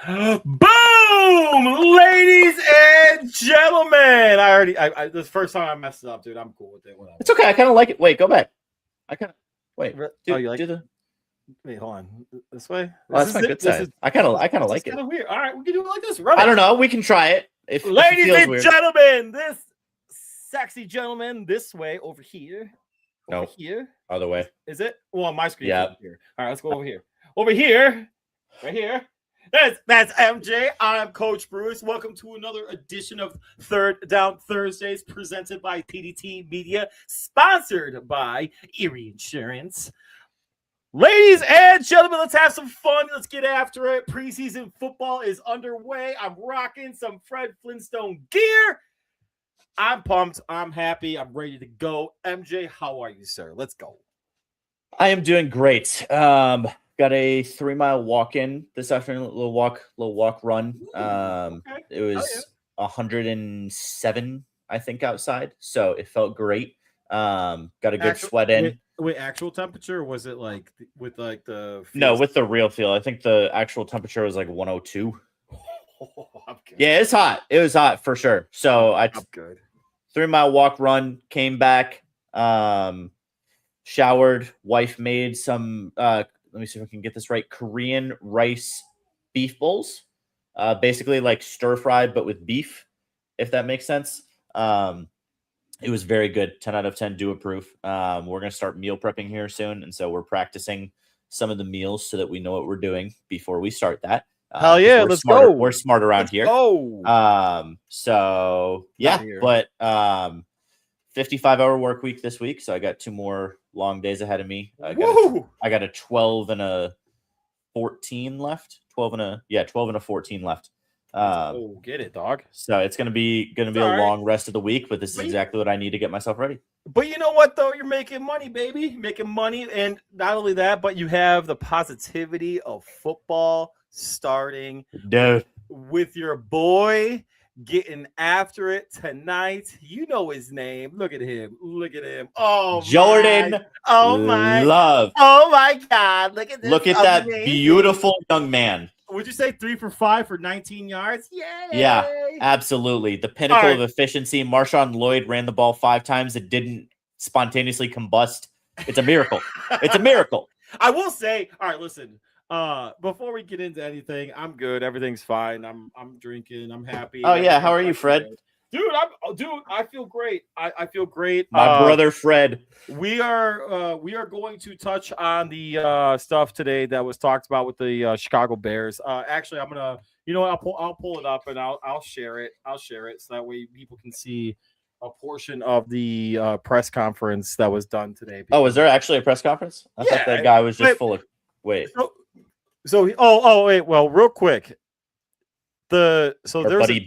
Boom, ladies and gentlemen. I this first time I messed it up, dude. I'm cool with it. Whatever. It's okay. I kind of like it. Wait, go back. I kind of wait. Oh, you like do the? Wait, hold on. This way. Oh, that's my good side. I kind of like it. Kind of weird. All right, we can do it like this. I don't know. We can try it. If ladies it feels and weird. gentlemen, this sexy gentleman this way over here. Over here. Other way. Is it? Well, on my screen. Yeah. Over here. All right, let's go over here. Over here. Right here. That's MJ. I'm Coach Bruce. Welcome to another edition of Third Down Thursdays presented by TDT Media, sponsored by Erie Insurance. Ladies and gentlemen, let's have some fun. Let's get after it. Preseason football is underway. I'm rocking some Fred Flintstone gear. I'm pumped. I'm happy. I'm ready to go. MJ, how are you, sir? Let's go. I am doing great. Got a 3-mile walk-in this afternoon, little walk run. It was 107, I think, outside, so it felt great. Got a good sweat in. Wait, actual temperature, or was it like with like the field? No, with the real feel. I think the actual temperature was like 102. Okay. Yeah, it's hot. It was hot for sure. So I'm good. 3-mile walk run, came back, showered. Wife made some. Let me see if I can get this right. Korean rice beef bowls, basically like stir fried but with beef, if that makes sense. It was very good. 10 out of 10. Do approve. We're gonna start meal prepping here soon, and so we're practicing some of the meals so that we know what we're doing before we start that. Hell yeah, let's go. We're smart around here. Oh, so yeah, but 55-hour work week this week, so I got 2 more long days ahead of me. I got a 12 and a 14 left. 12 and a 14 left. Get it, dog. So it's gonna be a long rest of the week, but this is exactly what I need to get myself ready. But you know what, though? You're making money, baby. Making money, and not only that, but you have the positivity of football starting, dude, with your boy getting after it tonight. You know his name. Look at him. Oh, Jordan. Oh my love. Oh my God. Look at this. Look at that beautiful young man. Would you say 3 for 5 for 19 yards? Yay! Yeah, absolutely. The pinnacle of efficiency. Marshawn Lloyd ran the ball 5 times. It didn't spontaneously combust. It's a miracle. It's a miracle. I will say, all right, listen. Before we get into anything, I'm good. Everything's fine. I'm drinking. I'm happy. Oh yeah, how are you, Fred? Dude, I feel great. I feel great. My brother Fred. We are going to touch on the stuff today that was talked about with the Chicago Bears. Actually, I'm gonna, I'll pull it up and I'll share it. So that way people can see a portion of the press conference that was done today. Oh, was there actually a press conference? I thought that guy was just full of wait. Wait. Well, real quick. There's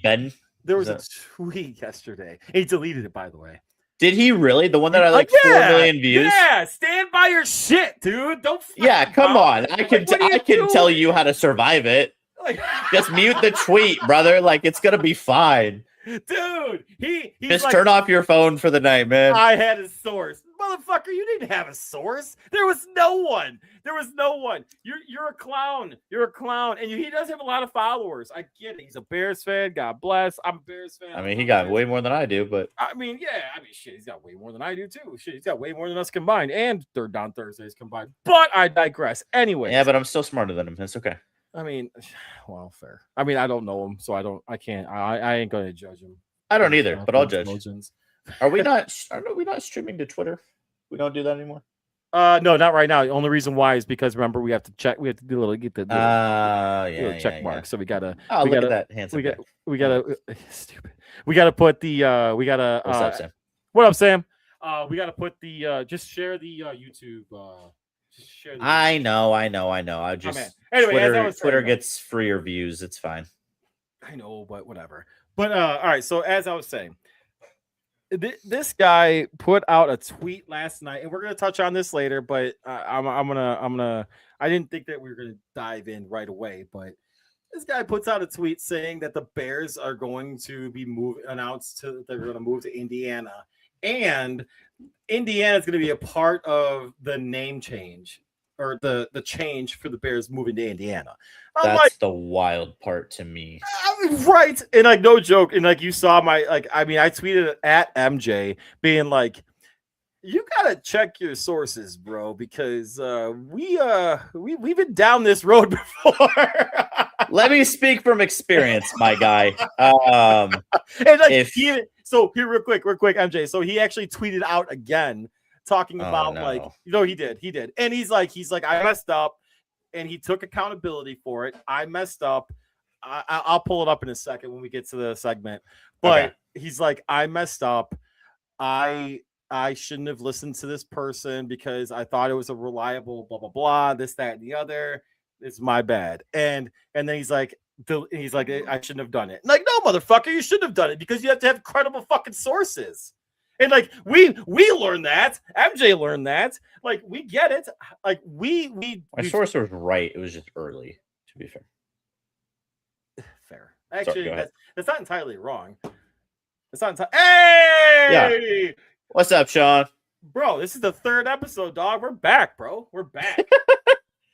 Ben. There was a tweet yesterday. He deleted it, by the way. Did he really? The one that I 4 million views? Yeah, stand by your shit, dude. Don't. Yeah, come on. I can tell you how to survive it. Just mute the tweet, brother. Like, it's gonna be fine. Dude, he's just turn off your phone for the night, man. I had a source. Motherfucker, you didn't have a source. There was no one. You're a clown. And he does have a lot of followers. I get it. He's a Bears fan. God bless. I'm a Bears fan. I mean, he got way more than I do, but shit, he's got way more than I do too. Shit, he's got way more than us combined and Third Down Thursdays combined. But I digress. Anyway. Yeah, but I'm still smarter than him. It's okay. I mean, well, fair. I mean, I don't know him, so I ain't going to judge him. I don't either, but I'll judge. Are we not streaming to Twitter? We don't do that anymore? No, not right now. The only reason why is because remember we have to check. We have to do get the check mark. So we gotta. Oh, look at that handsome. We gotta. Stupid. We gotta put the. We gotta. What's up, Sam? What up, Sam? We gotta put the. Just share the YouTube. Just share. I know. I just. Anyway, Twitter gets freer views. It's fine. I know, but whatever. But all right. So as I was saying. This guy put out a tweet last night, and we're gonna touch on this later. But I'm gonna. I didn't think that we were gonna dive in right away, but this guy puts out a tweet saying that the Bears are going to be they're going to move to Indiana, and Indiana is going to be a part of the name change. or the change for the Bears moving to Indiana. I'm That's like, the wild part to me. right, and like no joke, and like you saw my I tweeted at MJ being like, you gotta check your sources, bro, because we've been down this road before. Let me speak from experience, my guy. And like so here real quick, MJ. So he actually tweeted out again talking about like, he did. And he's like, I messed up, and he took accountability for it. I messed up. I'll pull it up in a second when we get to the segment. But he's like, I messed up. I shouldn't have listened to this person because I thought it was a reliable blah blah blah, this, that, and the other. It's my bad. And then he's like, I shouldn't have done it. Like, no, motherfucker, you shouldn't have done it because you have to have credible fucking sources. And like we learned that. MJ learned that. Like, we get it. Like my source was right. It was just early, to be fair. Fair. Actually, Sorry, that's not entirely wrong. It's not entirely. Hey! Yeah. What's up, Sean? Bro, this is the 3rd episode, dog. We're back, bro. We're back.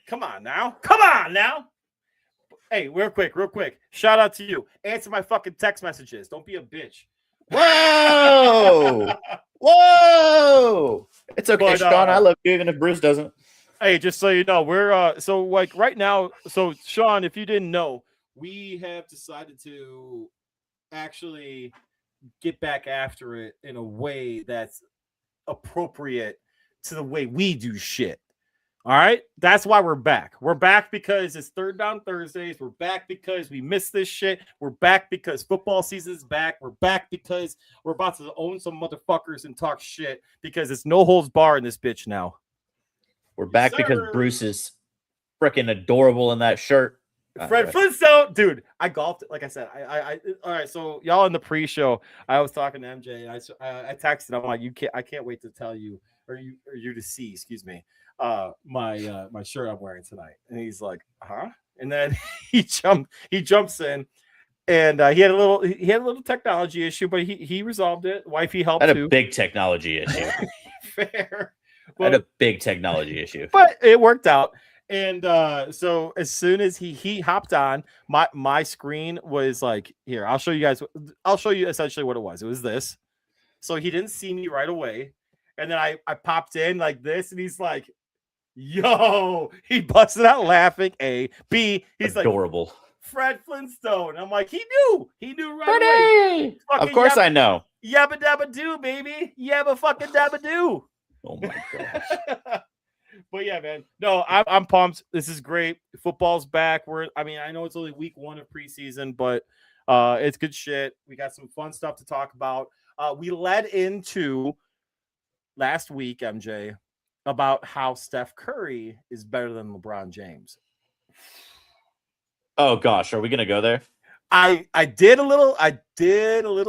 Come on now. Hey, real quick. Shout out to you. Answer my fucking text messages. Don't be a bitch. Whoa! Whoa! It's okay, But, Sean. I love you even if Bruce doesn't. Hey, just so you know, we're so like right now. So Sean, if you didn't know, we have decided to actually get back after it in a way that's appropriate to the way we do shit. All right, that's why we're back. We're back because it's 3rd Down Thursdays. We're back because we missed this shit. We're back because football season's back. We're back because we're about to own some motherfuckers and talk shit because it's no holds bar in this bitch now. We're back because Bruce is freaking adorable in that shirt. Fred Flintstone, dude. I golfed. Like I said, I all right. So y'all in the pre-show, I was talking to MJ, and I texted. I'm like, I can't wait to tell you, or you to see. Excuse me. My shirt I'm wearing tonight, and he's like, huh? And then he jumps in, and he had a little technology issue, but he resolved it. Wifey helped too. A big technology issue. Fair. I had a big technology issue, but it worked out. And so as soon as he hopped on, my screen was like, here, I'll show you guys. I'll show you essentially what it was. It was this. So he didn't see me right away. And then I popped in like this, and he's like, yo, he busted out laughing. A, B, he's adorable. Like, Fred Flintstone. I'm like, he knew right away. Of course I know. Yabba dabba do, baby. Yabba fucking dabba do. Oh my gosh. But yeah, man. No, I'm pumped. This is great. Football's back. I know it's only week 1 of preseason, but it's good shit. We got some fun stuff to talk about. We led into last week, MJ, about how Steph Curry is better than LeBron James. Oh gosh, are we gonna go there? I did a little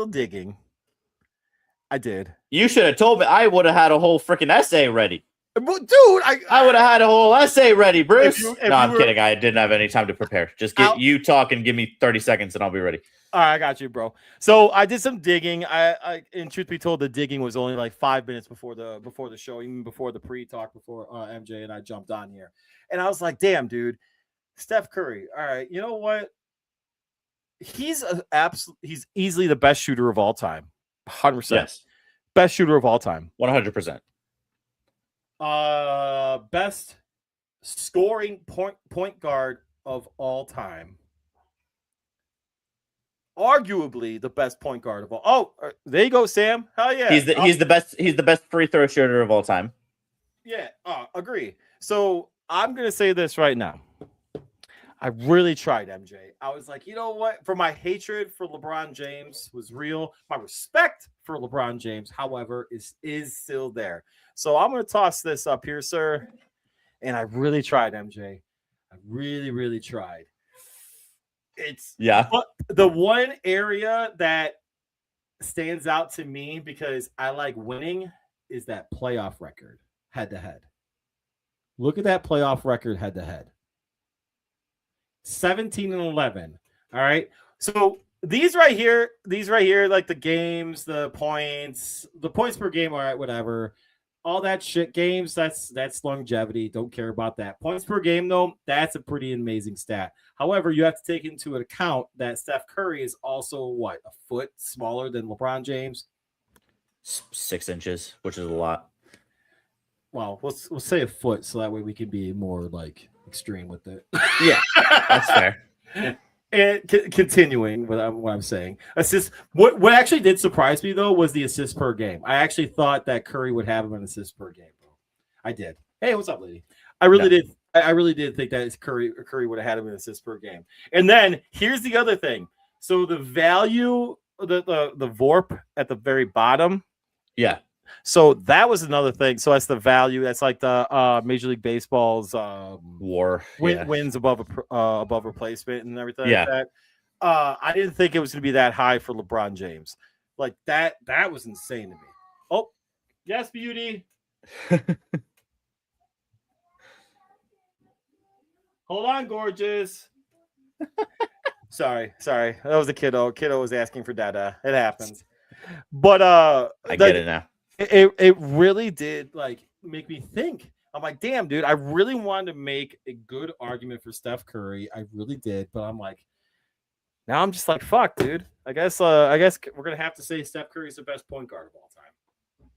digging. I did. You should have told me. I would have had a whole freaking essay ready. Well, dude, I would have had a whole essay ready, Bruce. I'm kidding. I didn't have any time to prepare. Just you talk and give me 30 seconds and I'll be ready. All right, I got you, bro. So I did some digging. I and truth be told, the digging was only like 5 minutes before the show, even before the pre-talk, before MJ and I jumped on here. And I was like, damn, dude, Steph Curry. All right, you know what? He's easily the best shooter of all time. 100%. Yes. Best shooter of all time. 100%. Best scoring point guard of all time. Arguably the best point guard of all. Oh, there you go, Sam. Hell yeah. He's the best. He's the best free throw shooter of all time. Yeah, agree. So I'm gonna say this right now. I really tried, MJ. I was like, you know what? For my hatred for LeBron James was real. My respect for LeBron James, however, is still there. So I'm going to toss this up here, sir. And I really tried, MJ. I really, really tried. But the one area that stands out to me because I like winning is that playoff record head to head. Look at that playoff record head to head. 17-11. All right. So these right here, like the games, the points per game, all right, whatever. all that shit games, that's longevity. Don't care about that. Points per game, though, that's a pretty amazing stat. However, you have to take into account that Steph Curry is also what, a foot smaller than LeBron James. 6 inches, which is a lot. Well, we'll say a foot, so that way we can be more like extreme with it. Yeah, that's fair. And continuing with what I'm saying, assist. What actually did surprise me though was the assist per game. I actually thought that Curry would have an assist per game, bro. I did. Hey, what's up, lady? I really did. I really did think that Curry would have had him an assist per game. And then here's the other thing. So the value, the VORP at the very bottom. Yeah. So that was another thing. So that's the value. That's like the Major League Baseball's WAR wins above replacement and everything Yeah. like that. I didn't think it was going to be that high for LeBron James. Like that was insane to me. Oh, yes, beauty. Hold on, gorgeous. Sorry. That was a kiddo. Kiddo was asking for dada. It happens. But I get it now. It really did like make me think. I'm like, damn, dude, I really wanted to make a good argument for Steph Curry. I really did, but I'm like, now I'm just like, fuck, dude. I guess we're gonna have to say Steph Curry is the best point guard of all time.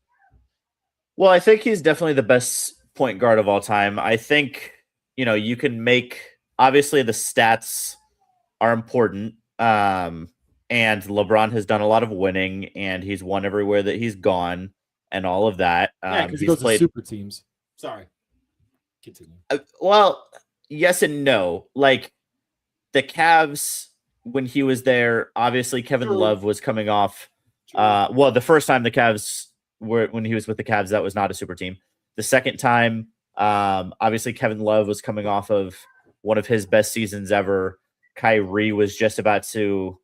Well, I think he's definitely the best point guard of all time. I think, you can make, obviously the stats are important. And LeBron has done a lot of winning, and he's won everywhere that he's gone and all of that. Yeah, because he he's goes played to super teams. Sorry. Continue. Well, yes and no. Like the Cavs, when he was there, obviously Kevin Love was coming off. Well, the first time the Cavs were, when he was with the Cavs, that was not a super team. The second time, obviously Kevin Love was coming off of one of his best seasons ever. Kyrie was just about to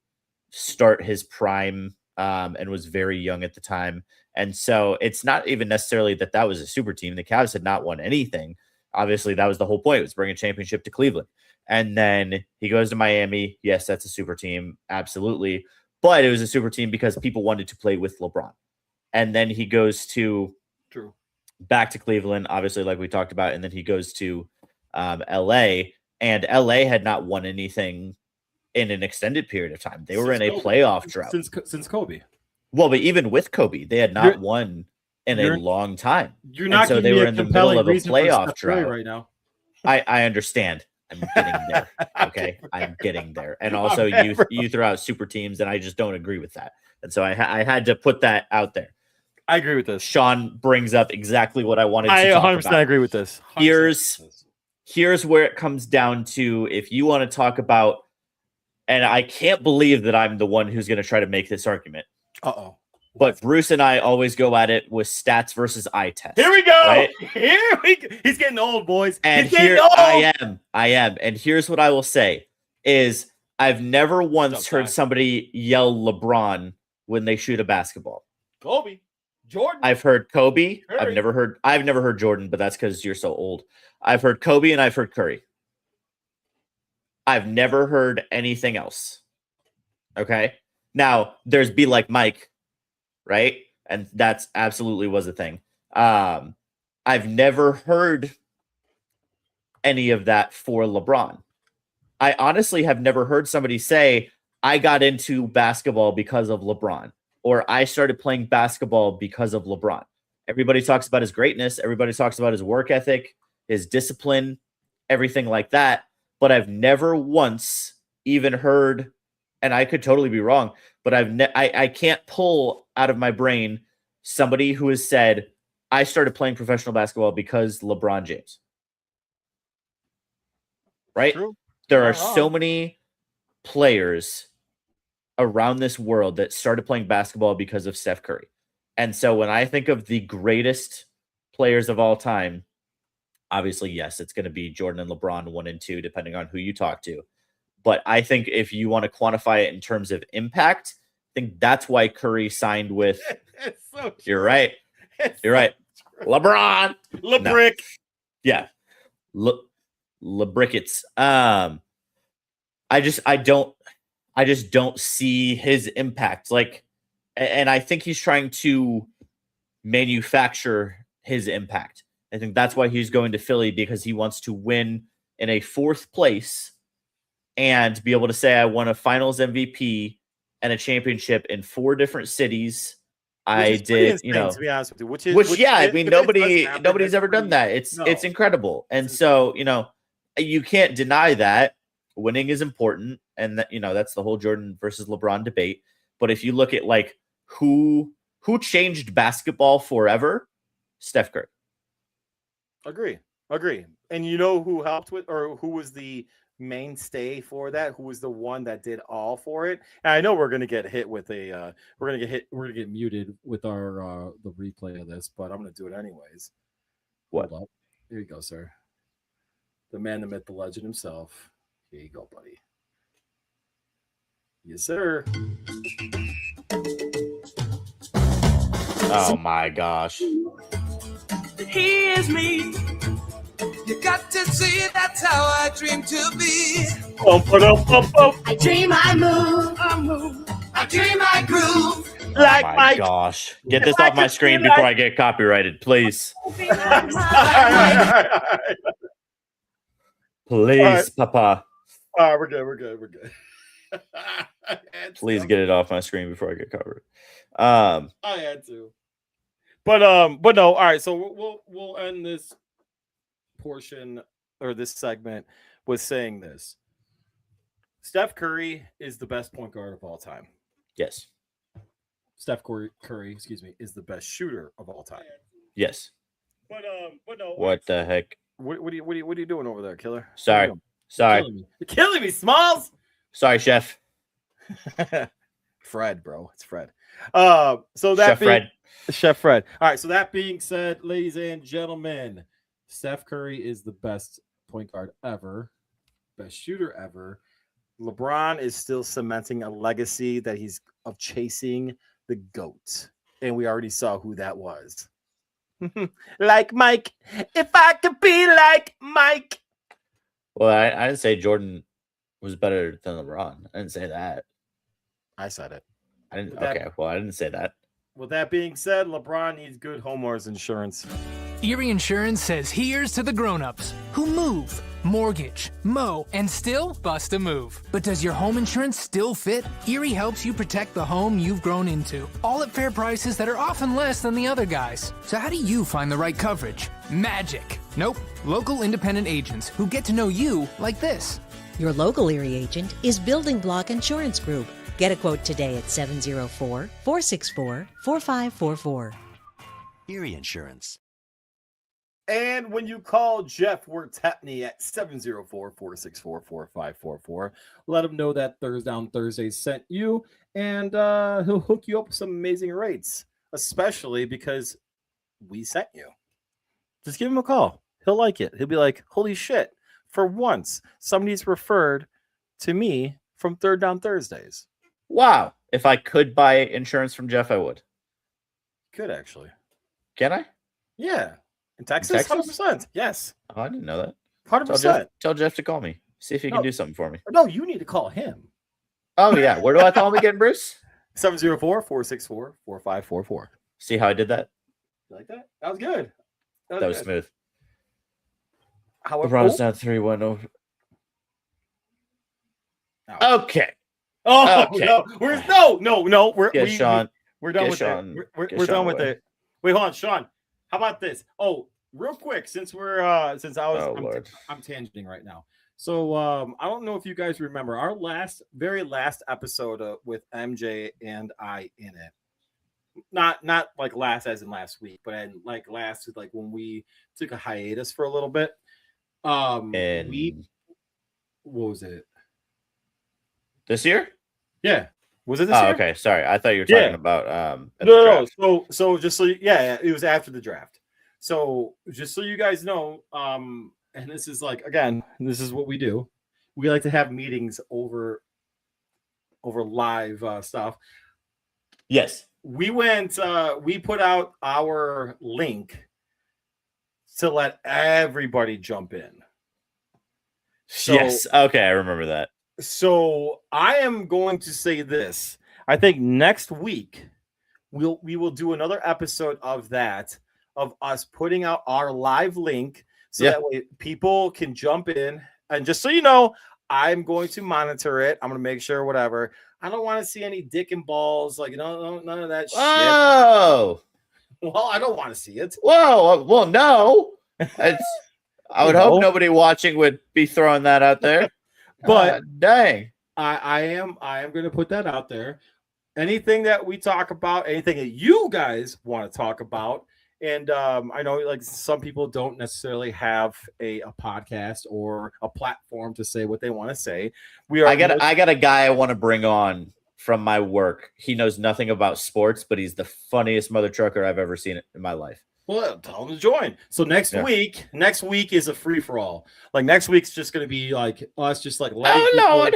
start his prime and was very young at the time. And so it's not even necessarily that was a super team. The Cavs had not won anything. Obviously, that was the whole point. It was bring a championship to Cleveland. And then he goes to Miami. Yes, that's a super team. Absolutely. But it was a super team because people wanted to play with LeBron. And then he goes to back to Cleveland, obviously, like we talked about. And then he goes to LA. And LA had not won anything in an extended period of time. They were in a playoff drought. Since Kobe. Well, but even with Kobe, they had not won in a long time. You're not so they were in the middle of a playoff drought right now. I understand. I'm getting there. Okay. I'm getting there. And also you throw out super teams, and I just don't agree with that. And so I had to put that out there. I agree with this. Sean brings up exactly what I wanted to talk 100% about. agree with this. Here's where it comes down to, if you want to talk about, and I can't believe that I'm the one who's going to try to make this argument. Uh-oh. But Bruce and I always go at it with stats versus eye test. Here we go. Right? He's getting old, boys. And He's getting here old. I am. And here's what I will say is I've never once heard somebody yell LeBron when they shoot a basketball. Kobe. Jordan. I've heard Kobe. Curry. I've never heard Jordan, but that's because you're so old. I've heard Kobe and I've heard Curry. I've never heard anything else. Okay. Now there's Be Like Mike, right? And that's absolutely was a thing. I've never heard any of that for LeBron. I honestly have never heard somebody say, I got into basketball because of LeBron, or I started playing basketball because of LeBron. Everybody talks about his greatness. Everybody talks about his work ethic, his discipline, everything like that. But I've never once even heard, and I could totally be wrong, but I can't pull out of my brain somebody who has said, I started playing professional basketball because LeBron James. Right? True. There are so many players around this world that started playing basketball because of Steph Curry. And so when I think of the greatest players of all time, obviously, yes, it's going to be Jordan and LeBron 1 and 2, depending on who you talk to. But I think if you want to quantify it in terms of impact, I think that's why Curry signed with. It's so true. You're right. You're right. LeBron. LeBrick. No. Yeah. LeBrickets. I just don't see his impact. Like, and I think he's trying to manufacture his impact. I think that's why he's going to Philly, because he wants to win in a 4th place and be able to say, I won a finals MVP and a championship in 4 different cities. I did, insane, to be honest with you. I mean, nobody's ever done that. It's incredible. And so, you can't deny that winning is important. And that, that's the whole Jordan versus LeBron debate. But if you look at like who changed basketball forever, Steph Curry. Agree. And you know who helped with, or who was the mainstay for that? Who was the one that did all for it? And I know we're gonna get hit with we're gonna get muted with our the replay of this, but I'm gonna do it anyways. What? Hold up. Here you go, sir. The man, the myth, the legend himself. Here you go, buddy. Yes, sir. Oh my gosh. Here's me. You got to see that's how I dream to be. I dream, I move. I dream, I groove. Like oh my my gosh. Get this off my screen before I get copyrighted, please. Please, Papa. We're good. Please get it off my screen before I get covered. I had to. But no, all right, so we'll end this portion or this segment with saying this. Steph Curry is the best point guard of all time. Yes. Steph Curry, is the best shooter of all time. Yes. But no. What the heck? What are you doing over there, killer? Sorry. You're killing me, Smalls. Sorry, Chef. Fred, bro. It's Fred. So that Chef Fred. All right. So that being said, ladies and gentlemen, Steph Curry is the best point guard ever, best shooter ever. LeBron is still cementing a legacy that he's of chasing the GOAT. And we already saw who that was. Like Mike. If I could be like Mike. Well, I didn't say Jordan was better than LeBron. I didn't say that. I said it. I didn't. Okay. Well, I didn't say that. With that being said, LeBron needs good homeowners insurance. Erie Insurance says here's to the grown-ups who move, mortgage, mow, and still bust a move. But does your home insurance still fit? Erie helps you protect the home you've grown into, all at fair prices that are often less than the other guys. So how do you find the right coverage? Magic. Nope. Local independent agents who get to know you like this. Your local Erie agent is Building Block Insurance Group. Get a quote today at 704-464-4544. Erie Insurance. And when you call Jeff Wertepney at 704-464-4544, let him know that Thursday Down Thursdays sent you, and he'll hook you up with some amazing rates, especially because we sent you. Just give him a call. He'll like it. He'll be like, holy shit, for once, somebody's referred to me from Third Down Thursdays. Wow. If I could buy insurance from Jeff, I would. Could actually. Can I? Yeah. In Texas? 100%. Yes. Oh, I didn't know that. 100%. Tell Jeff to call me. See if he can do something for me. No, you need to call him. Oh, yeah. Where do I call him again, Bruce? 704-464-4544. See how I did that? You like that? That was good. That was smooth. However, LeBron's down 3-1 over. Okay. Oh, okay. No. We're Sean. We're done with Sean. it. We're done with it. Wait, hold on, Sean. How about this? Oh, real quick, since I'm tangenting right now. So I don't know if you guys remember our very last episode with MJ and I in it. Not like last as in last week, but like last like when we took a hiatus for a little bit. What was it? This year? Yeah. Was it this year? Okay. Sorry. I thought you were talking about no. So just so it was after the draft. So just so you guys know, and this is like again, this is what we do. We like to have meetings over live stuff. Yes. We put out our link to let everybody jump in. So, yes. Okay, I remember that. So I am going to say this. I think next week we will do another episode of that of us putting out our live link so Yeah. that way people can jump in. And just so you know, I'm going to monitor it. I'm going to make sure whatever. I don't want to see any dick and balls, like none of that shit. Oh, Well, I don't want to see it. whoa. Well, no. I would hope nobody watching would be throwing that out there. But dang. I am going to put that out there. Anything that we talk about, anything that you guys want to talk about, and I know like some people don't necessarily have a podcast or a platform to say what they want to say. I got a guy I want to bring on from my work. He knows nothing about sports, but he's the funniest mother trucker I've ever seen in my life. Well, tell them to join. So next week is a free for all. Like next week's just going to be like us, just like letting people,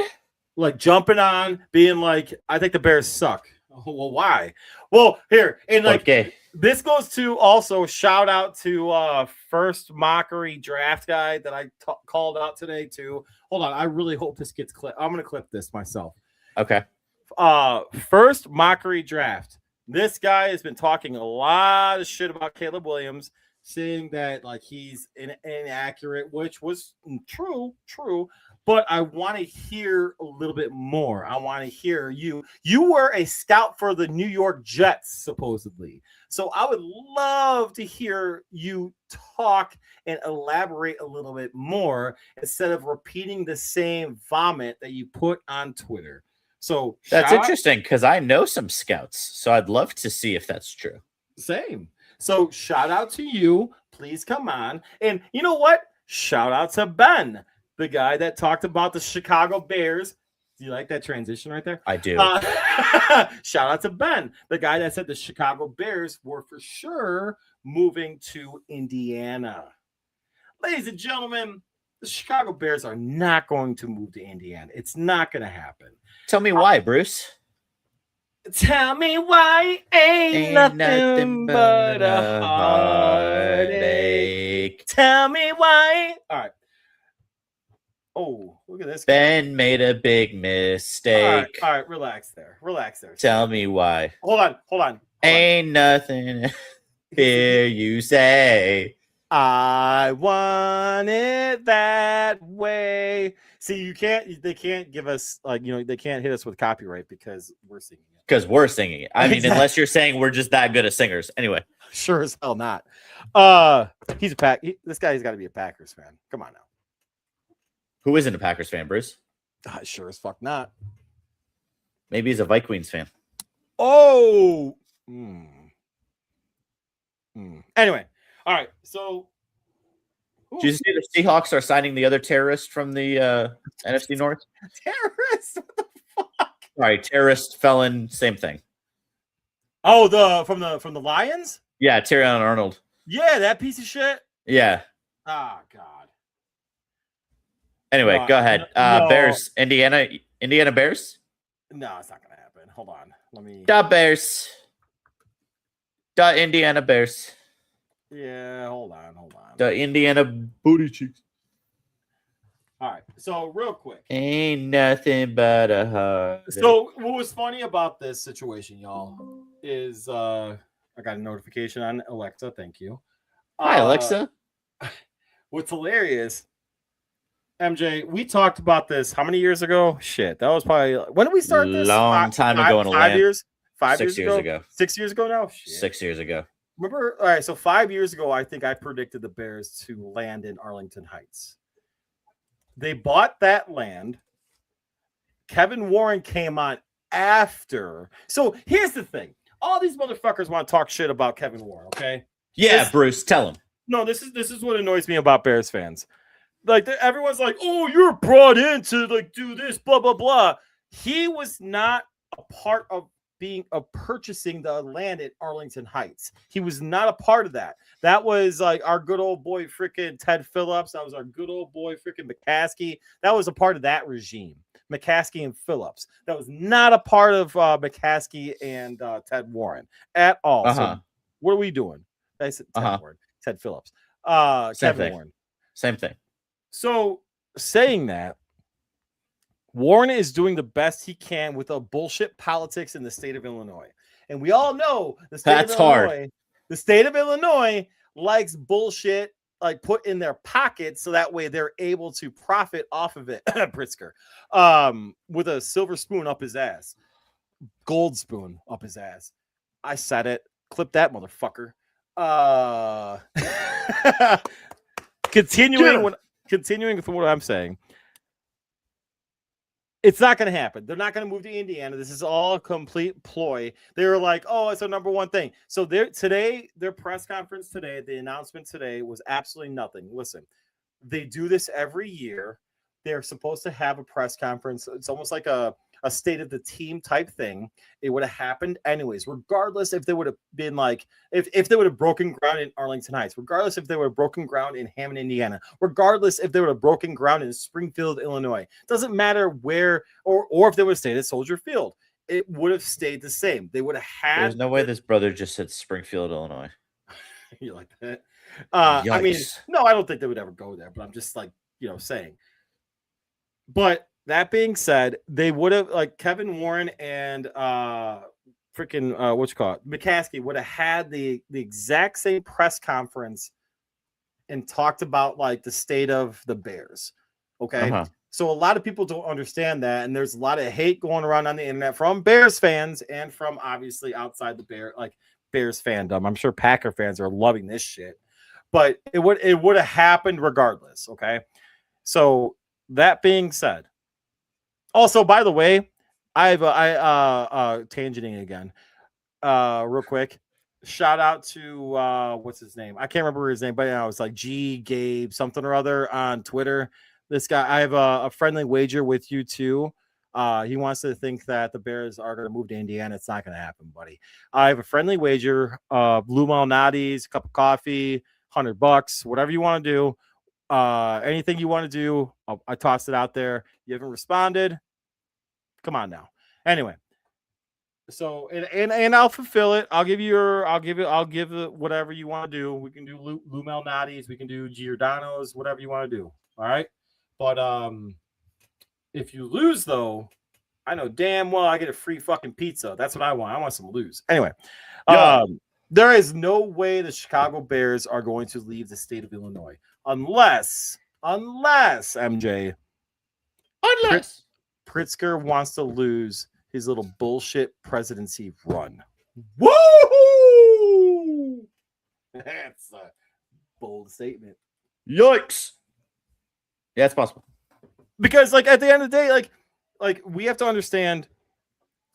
like jumping on, being like, I think the Bears suck. Oh, well, why? Well, here and like this goes to also shout out to first mockery draft guy that I called out today too. Hold on, I really hope this gets clipped. I'm going to clip this myself. Okay. First mockery draft. This guy has been talking a lot of shit about Caleb Williams, saying that like he's inaccurate, which was true. But I want to hear a little bit more. I want to hear you. You were a scout for the New York Jets, supposedly. So I would love to hear you talk and elaborate a little bit more instead of repeating the same vomit that you put on Twitter. So that's interesting because I know some scouts, so I'd love to see if that's true. Same. So shout out to you. Please come on. And you know what? Shout out to Ben, the guy that talked about the Chicago Bears. Do you like that transition right there? I do. Shout out to Ben, the guy that said the Chicago Bears were for sure moving to Indiana. Ladies and gentlemen, the Chicago Bears are not going to move to Indiana. It's not going to happen. Tell me why, Bruce. Tell me why ain't nothing but a heartache. Tell me why. All right. Oh, look at this guy. Ben made a big mistake. All right, relax there. Tell me why. Hold on. Ain't nothing here you say. I want it that way. See, they can't give us they can't hit us with copyright because we're singing it. Because we're singing it. I mean, unless you're saying we're just that good at singers. Anyway. Sure as hell not. He's this guy's got to be a Packers fan. Come on now. Who isn't a Packers fan, Bruce? Sure as fuck not. Maybe he's a Vikings fan. Oh. Anyway. All right, so did you see the Seahawks are signing the other terrorist from the NFC North? Terrorist? What the fuck? Sorry, terrorist, felon, same thing. Oh, from the Lions? Yeah, Terrion Arnold. Yeah, that piece of shit. Yeah. Oh God. Anyway, go ahead. No. Bears, Indiana Bears. No, it's not gonna happen. Hold on, let me. The Bears. The Indiana Bears. Yeah, hold on. The Indiana booty cheeks. All right, so real quick. Ain't nothing but a heart. So what was funny about this situation, y'all, is I got a notification on Alexa. Thank you. Hi, Alexa. What's hilarious, MJ, we talked about this how many years ago? Shit, that was probably when did we start this? Long time ago in a 5 years. 6 years ago. 6 years ago now. Shit. 6 years ago. Remember, all right, so 5 years ago, I think I predicted the Bears to land in Arlington Heights. They bought that land. Kevin Warren came on after. So here's the thing. All these motherfuckers want to talk shit about Kevin Warren, okay? Yeah, Bruce, tell him. No, this is what annoys me about Bears fans. Like everyone's like, "Oh, you're brought in to like do this, blah blah blah." He was not a part of purchasing the land at Arlington Heights. He was not a part of that. That was like our good old boy freaking Ted Phillips. That was our good old boy freaking McCaskey. That was a part of that regime. McCaskey and Phillips. That was not a part of McCaskey and Ted Warren at all. So what are we doing? I said Ted Warren, Ted Phillips. Kevin Warren. Same thing. So saying that, Warren is doing the best he can with a bullshit politics in the state of Illinois. And we all know the state of Illinois The state of Illinois likes bullshit like put in their pockets so that way they're able to profit off of it. Pritzker, with a silver spoon up his ass, gold spoon up his ass. I said it. Clip that motherfucker. Continuing with what I'm saying. It's not going to happen. They're not going to move to Indiana. This is all a complete ploy. They were like, "Oh, it's a number one thing." So their press conference today, the announcement today was absolutely nothing. Listen, they do this every year. They're supposed to have a press conference. It's almost like a state of the team type thing. It would have happened anyways, regardless if they would have been like, if they would have broken ground in Arlington Heights, regardless if they would have broken ground in Hammond, Indiana, regardless if they would have broken ground in Springfield, Illinois. Doesn't matter where, or if they would have stayed at Soldier Field, it would have stayed the same. They would have had. There's no way this brother just said Springfield, Illinois. You like that? I mean, no, I don't think they would ever go there, but I'm just like, saying. But that being said, they would have, like, Kevin Warren and McCaskey would have had the exact same press conference and talked about like the state of the Bears. Okay. So a lot of people don't understand that, and there's a lot of hate going around on the internet from Bears fans and from obviously outside the Bears fandom. I'm sure Packer fans are loving this shit, but it would have happened regardless. Okay. So that being said, also, by the way, tangenting again, real quick. Shout out to what's his name? I can't remember his name, but it was like G Gabe something or other on Twitter. This guy, I have a friendly wager with you too. He wants to think that the Bears are going to move to Indiana. It's not going to happen, buddy. I have a friendly wager. Blue Malnati's, a cup of coffee, $100, whatever you want to do. Anything you want to do, I tossed it out there. You haven't responded. Come on now. Anyway, so and I'll fulfill it. I'll give it whatever you want to do. We can do Lou Malnati's, we can do Giordano's, whatever you want to do. All right. But if you lose though, I know damn well I get a free fucking pizza. That's what I want. I want some lose. Anyway, there is no way the Chicago Bears are going to leave the state of Illinois unless MJ, Pritzker wants to lose his little bullshit presidency run. Woo! That's a bold statement. Yikes! Yeah, it's possible. Because, like, at the end of the day, like we have to understand.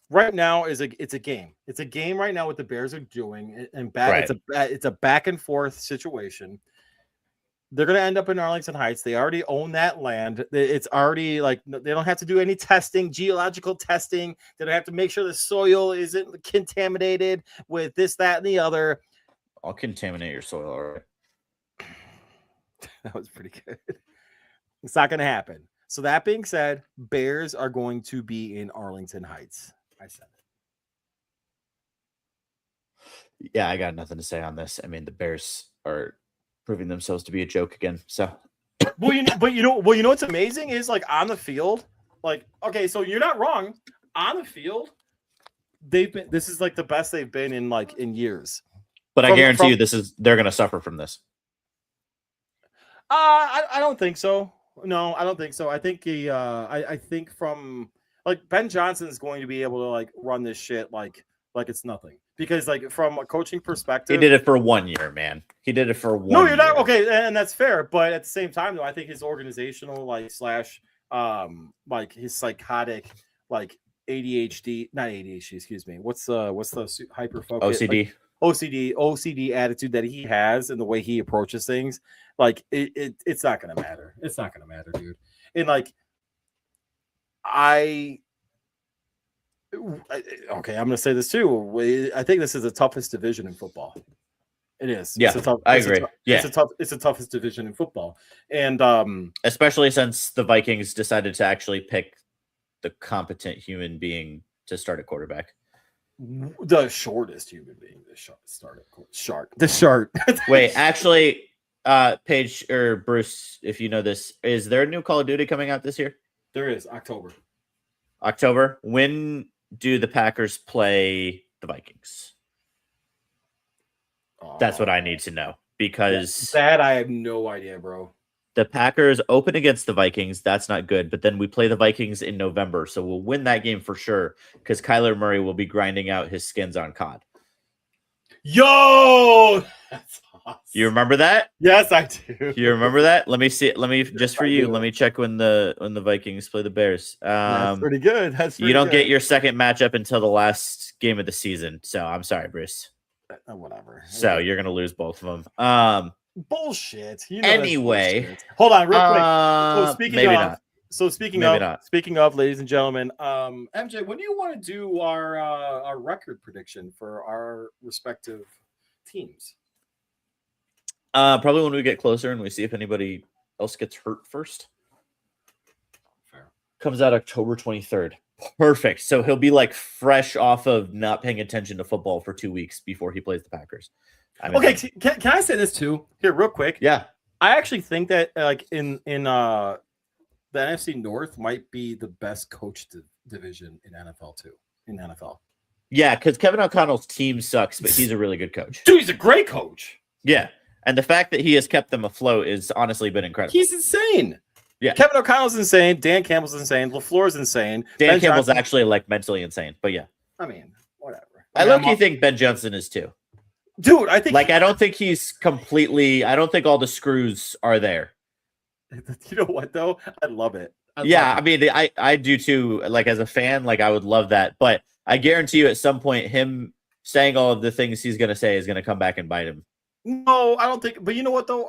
Right now it's a game. It's a game right now. What the Bears are doing, and it's a back and forth situation. They're going to end up in Arlington Heights. They already own that land. It's already like they don't have to do any testing, geological testing. They don't have to make sure the soil isn't contaminated with this, that, and the other. I'll contaminate your soil. All right. That was pretty good. It's not going to happen. So that being said, Bears are going to be in Arlington Heights. I said it. Yeah, I got nothing to say on this. I mean, the Bears are proving themselves to be a joke again. So, you know what's amazing is like on the field, like, okay, so you're not wrong. On the field, this is like the best they've been in years. But I guarantee you they're going to suffer from this. I don't think so. No, I don't think so. I think I think from like Ben Johnson is going to be able to like run this shit like it's nothing. Because like from a coaching perspective, he did it for 1 year, man. He did it for 1 year. No, you're not okay, and that's fair. But at the same time, though, I think his organizational like his psychotic like ADHD, not ADHD, excuse me. What's the hyper focus OCD? Like, OCD attitude that he has and the way he approaches things, like it's not gonna matter. It's not gonna matter, dude. And like okay, I'm gonna say this too. I think this is the toughest division in football. It is. Yeah, I agree. It's the toughest division in football, and especially since the Vikings decided to actually pick the competent human being to start at quarterback. The shortest human being the shark. Wait, actually, Paige or Bruce, if you know this, is there a new Call of Duty coming out this year? There is. October. When do the Packers play the Vikings? That's what I need to know because That I have no idea, bro. the Packers open against the Vikings. That's not good. But then we play the Vikings in November. So we'll win that game for sure because Kyler Murray will be grinding out his skins on COD. Yo, that's awesome. You remember that? Yes, I do. You remember that? Let me see. Let me just for you. Let me check when the Vikings play the Bears. That's pretty good. That's You don't get your second matchup until the last game of the season. So I'm sorry, Bruce. Whatever. So you're gonna lose both of them. Bullshit. You know that's Anyway. bullshit. Hold on, real quick. Speaking maybe of, not. speaking Maybe of, not. ladies and gentlemen, MJ, when do you want to do our record prediction for our respective teams? Probably when we get closer and we see if anybody else gets hurt first. Fair. Comes out October 23rd. Perfect. So he'll be like fresh off of not paying attention to football for 2 weeks before he plays the Packers. Okay, can I say this too? Here, real quick. Yeah. I actually think that like in the NFC North might be the best coached division in NFL too. In NFL. Yeah, because Kevin O'Connell's team sucks, but he's a really good coach. Dude, he's a great coach. Yeah. And the fact that he has kept them afloat is honestly been incredible. He's insane. Yeah. Kevin O'Connell's insane. Dan Campbell's insane. LaFleur's insane. Dan Ben Campbell's Johnson- actually like mentally insane, but yeah. I mean, whatever. I low-key think Ben Johnson is too. Dude, I think Like, I don't think he's completely, I don't think all the screws are there. you know what though? I love it. Yeah, I mean, I do too. Like, as a fan, like, I would love that. But I guarantee you at some point, him saying all of the things he's going to say is going to come back and bite him. No, I don't think. But you know what though?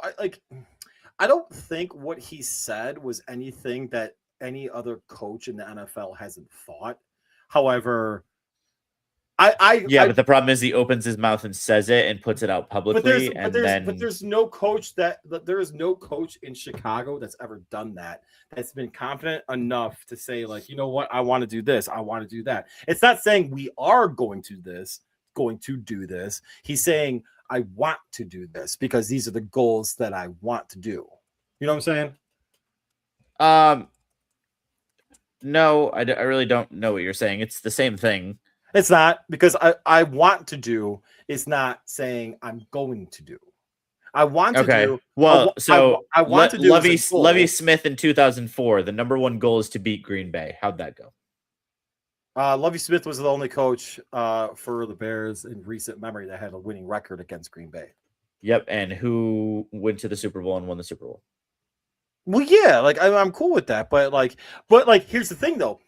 I don't think what he said was anything that any other coach in the NFL hasn't thought. However, but the problem is he opens his mouth and says it and puts it out publicly, but there's no coach there is no coach in Chicago that's ever done that's been confident enough to say, like, you know what, I want to do this, I want to do that. It's not saying we are going to do this. He's saying I want to do this because these are the goals that I want to do. You know what I'm saying? No, I really don't know what you're saying. It's the same thing. It's not, because I want to do. It's not saying I'm going to do. I want to do. Well, I want to do. Lovie Smith in 2004. The number one goal is to beat Green Bay. How'd that go? Lovie Smith was the only coach for the Bears in recent memory that had a winning record against Green Bay. Yep, and who went to the Super Bowl and won the Super Bowl? Well, yeah, like I'm cool with that, but here's the thing though.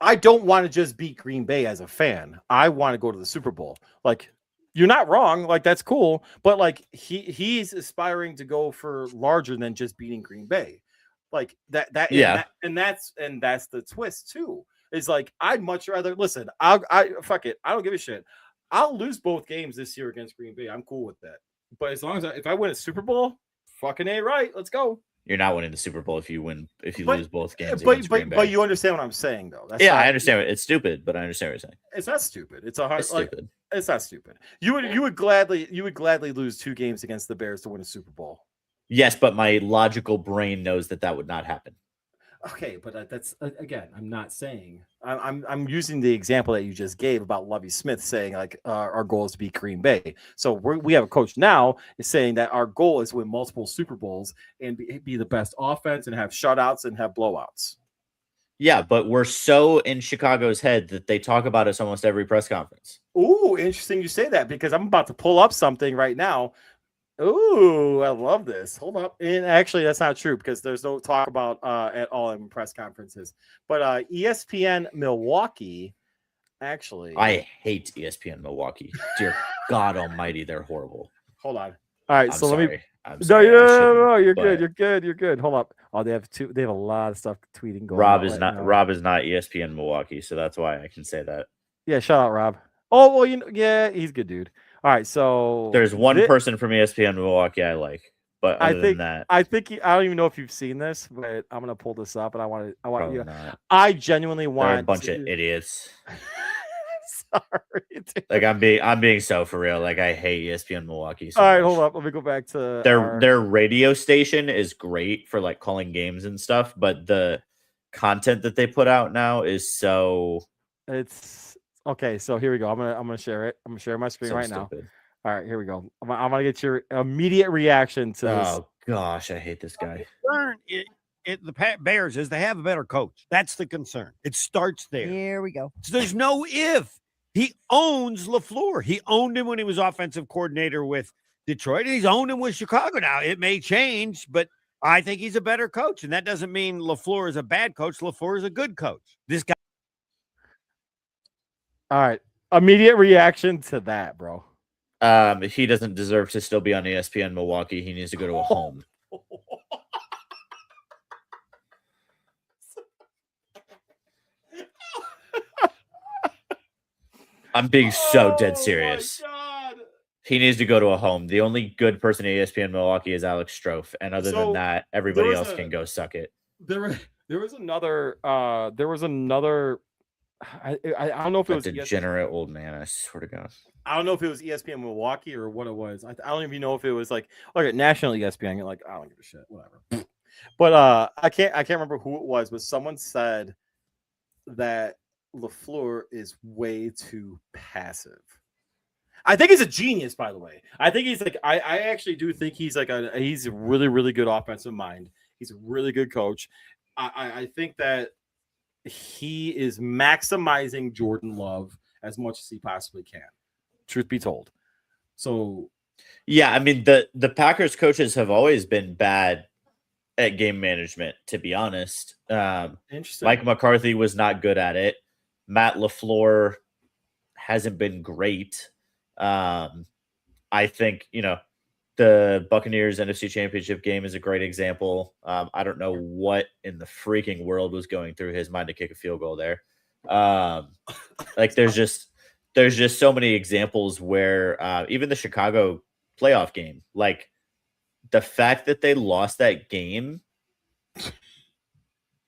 I don't want to just beat Green Bay as a fan. I want to go to the Super Bowl. Like, you're not wrong. Like, that's cool, but like he's aspiring to go for larger than just beating Green Bay. Like that. Yeah, and that's the twist too. Is like, I'd much rather listen. I fuck it. I don't give a shit. I'll lose both games this year against Green Bay. I'm cool with that. But as long as if I win a Super Bowl, fucking A right. Let's go. You're not winning the Super Bowl if you lose both games. But you understand what I'm saying, though. I understand. It's stupid, but I understand what you're saying. It's not stupid. It's a hard. It's stupid. It's not stupid. You would gladly lose 2 games against the Bears to win a Super Bowl. Yes, but my logical brain knows that would not happen. Okay, but that's again. I'm not saying. I'm using the example that you just gave about Lovie Smith saying like our goal is to beat Green Bay. So we have a coach now is saying that our goal is to win multiple Super Bowls and be the best offense and have shutouts and have blowouts. Yeah, but we're so in Chicago's head that they talk about us almost every press conference. Ooh, interesting you say that, because I'm about to pull up something right now. Ooh, I love this. Hold up. And actually, that's not true because there's no talk about at all in press conferences. But ESPN Milwaukee, actually. I hate ESPN Milwaukee. Dear God almighty, they're horrible. Hold on. All right, let me. No, you're good. You're good. Hold up. Oh, they have a lot of stuff tweeting going Rob on. is not ESPN Milwaukee, so that's why I can say that. Yeah, shout out Rob. Oh, well, he's a good dude. All right, so there's one person from ESPN Milwaukee I like, but other than that, I don't even know if you've seen this, but I'm gonna pull this up, and I want you. Not. I genuinely want. They're a bunch of idiots. Sorry, dude. Like I'm being so for real. Like I hate ESPN Milwaukee. So all right, much. hold up. Let me go back to their radio station is great for like calling games and stuff, but the content that they put out now is so. It's okay. So here we go. I'm gonna share it. I'm gonna share my screen so right stupid. All right, here we go. I'm gonna get your immediate reaction to this. Oh gosh, I hate this guy. Concern the Bears is they have a better coach. That's the concern. It starts there. Here we go. So there's no if. He owns LaFleur. He owned him when he was offensive coordinator with Detroit. And he's owned him with Chicago now. It may change, but I think he's a better coach. And that doesn't mean LaFleur is a bad coach. LaFleur is a good coach. This guy. All right, immediate reaction to that, bro. He doesn't deserve to still be on ESPN Milwaukee. He needs to go to a home. I'm being so dead serious. Oh my God. He needs to go to a home. The only good person at ESPN Milwaukee is Alex Strofe, and other So, than that, everybody was else can go suck it. There was another. I don't know if it That was degenerate old man. I swear to God. I don't know if it was ESPN Milwaukee or what it was. I don't even know if it was like national ESPN. Like, I don't give a shit, whatever. But I can't remember who it was, but someone said that LaFleur is way too passive. I think he's a genius, by the way. I think he's like I actually do think he's like he's a really, really good offensive mind. He's a really good coach. I think that he is maximizing Jordan Love as much as he possibly can. Truth be told. So Yeah, I mean the Packers coaches have always been bad at game management, to be honest. interesting. Mike McCarthy was not good at it. Matt LaFleur hasn't been great. I think, the Buccaneers NFC Championship game is a great example. I don't know what in the freaking world was going through his mind to kick a field goal there. Like there's just so many examples where even the Chicago playoff game, like the fact that they lost that game.